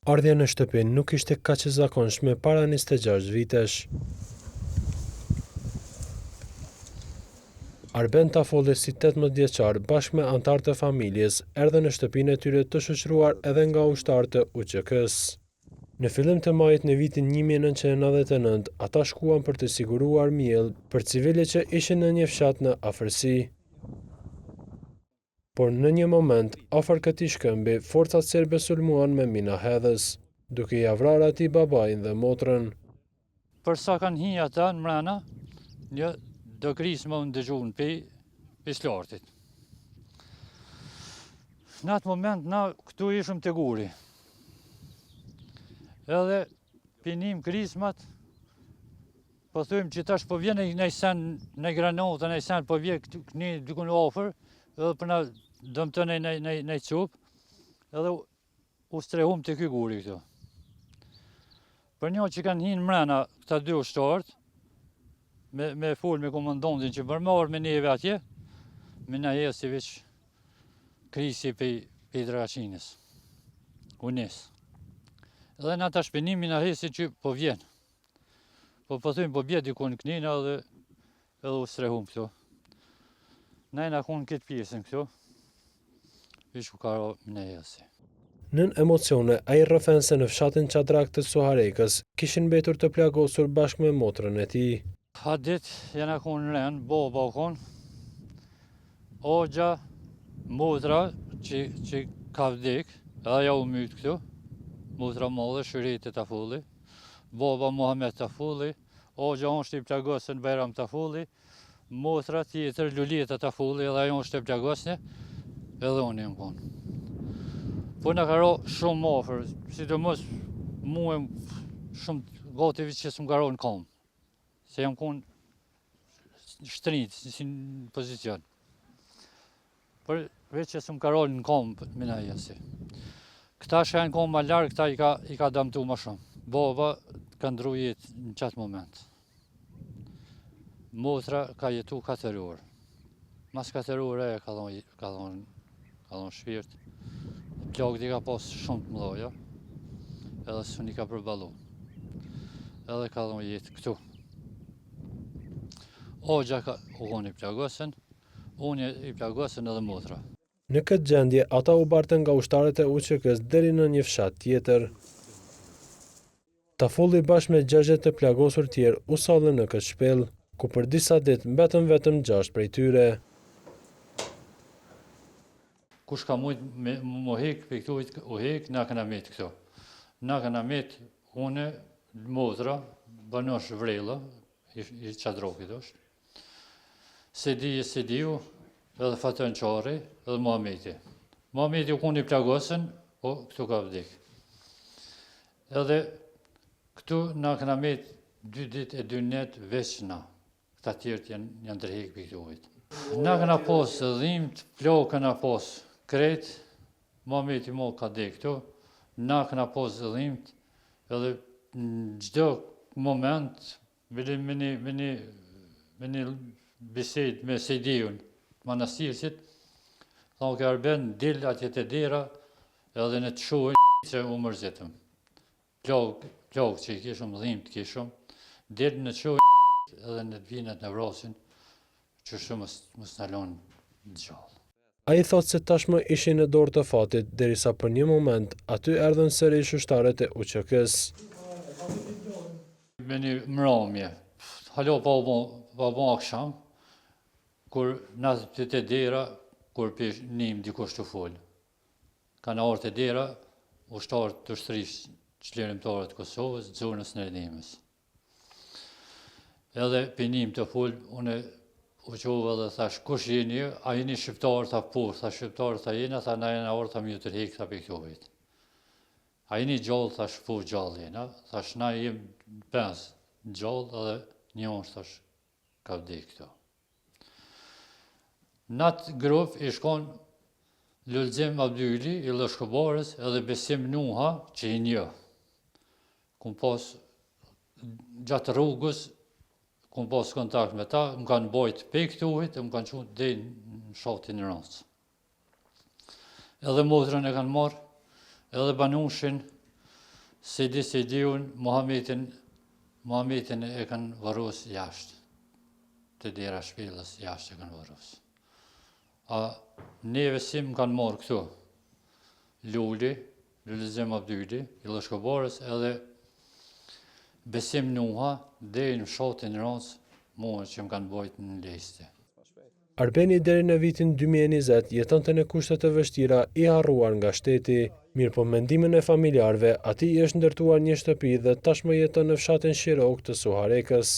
Ardhja në shtëpi nuk ishte kaq e zakonshme para 26 vitesh. Arben Tafolli si 18 vjeçar bashkë me anëtarët e familjes erdhën në shtëpinë e tyre të shoqëruar edhe nga ushtarët e UÇK-s. Në fillim të majit në vitin 1999, ata shkuan për të siguruar mielë për civile që ishin në një fshat në afërsi. Por në një moment, afër këtij shkëmbi, forcat serbe sulmuan me mina hedhës, duke ia vrarë atij babain dhe motrën. Për sa kanë hi ata në mrena, një do krisë më ndëgjun për slartit. Në atë moment, na këtu ishëm të guri. Edhe pinim krismat, po thujmë që tash po vjen në sen, në granatë, në sen, po vjen këni dykun ofër, edhe për na dëmëtë në cupë, edhe u strehum të ky guri këtu. Për një që kanë hinë mrena këta dy ushtarët, me fol me komandontin që përmarë me neve atje, me na jesi veç krisi për Dragaçinës, unis. Edhe në ata shpenimin na hesi që po vjen. Po thujmë po bje dikun kënina edhe u strehum këtu. Na e na kun këtë pjesën këtu, veç ku ka me jesi. Nën emocione, ai rrëfen se në fshatin Çadrak të Suharekës kishin mbetur të plagosur bashkë me motrën e tij. Ha dit jena kun ren, baba kon, Hoxha, motra që ka vdek, edhe ja u myt këtu, motra madhe, Shëreti Tafolli, baba Muhamet Tafolli, Hoxha është i plagosën Bajram Tafolli, motra tjetër Luleta Tafolli, edhe ajo është e plagosne, edhe unë jam kon. Po në ka ro shumë ofër, sidomos muem shumë gati vit që s'm ka ro në kam. Se jam kun shtrinit, si në pozicion. Për veç që s'm ka rolë në kom, mina jesi. Këta që janë kom ma larë, këta i ka damtu ma shumë. Baba ka ndru jetë në qatë moment. Motra ka jetu 4 orë. Mas 4 orë e ka dhonë shpirt. Plagët i ka pas shumë të mëdha, edhe së një ka përbalu. Edhe ka dhonë jetë këtu. Hoxha u konë i plagosën, unë i plagosën edhe motra. Në këtë gjendje, ata u bartën nga ushtarët e UÇK-s deri në një fshat tjetër. Tafolli bashkë me 60 të plagosur tjerë u sallën në këtë shpellë, ku për disa ditë mbetën vetëm 6 prej tyre. Kush ka mujtë më hek për këtu, u hek, na këna met këtu. Na këna met, une, motra, banosh vrella, i Çadrokit është. Sediu, edhe Fatën Qari, edhe Muhameti. Muhameti u kun i plagosën, po këtu ka vdek. Edhe këtu na këna met 2 ditë e 2 netë veç na. Këta tjertë janë ndërhek për këtu ujtë. Na këna pos dhimt, plagë këna pos kret, Muhameti mo ka dek këtu. Na këna pos dhimt, edhe në gjdo moment, me një bised me Sediun, manastirësit, thonë ka arben dil atje të dera, edhe në të shuhë që u mërzitëm. Plagë që i kishëm, dhimt kishëm, dil në të shuhë edhe në të vinet në vrasin, që shumë mos në lonë gjallë. A i thot se tashmë ishin në dorë të fatit, derisa për një moment aty erdhën sërish ushtarët e UÇK-s. Me një mramje, halo pa bon aksham, kur natë të dera, kur për njëm dikush të folë. Ka në orë të dera, ushtarët të shtrish qlerimtarët të Kosovës, zonës në Redimës. Edhe për njëm të folë, une u qovë dhe thash, kush jeni, a jeni shqiptarë, tha po, tha shqiptarë, tha jena, tha na jena orë, tha mi të tërhek, tha për këtovit. A jeni gjallë, thash po gjallë jena, thash na jem 5 gjallë, edhe një onsh, thash, ka vdek këto. Natë grup i shkon Lulzim Abdyli, i Lëshkëbarës, edhe Besim Nuha, që i një. Kum pas gjatë rrugës, kum pas kontakt me ta, më kanë bojt pe këtu ujt, më kanë qunë dhe në shatin në rëndës. Edhe motrën e kanë marrë, edhe banushin, Si di unë, Muhametin e kanë varros jashtë, të dera shpellës jashtë e kanë varros. A neve si më kanë marrë këtu, Lulezim Abdyli, i Lloshkobarës, edhe Besim Nuha, deri në fshatin Rancë, mua që më kanë bajtë në lejste. Arbeni deri në vitin 2020 jetonte në kushte të vështira, i harruar nga shteti. Mirë po mendimin e familjarëve, atij është ndërtuar një shtëpi dhe tashmë jeton në fshatin Shirok të Suharekës.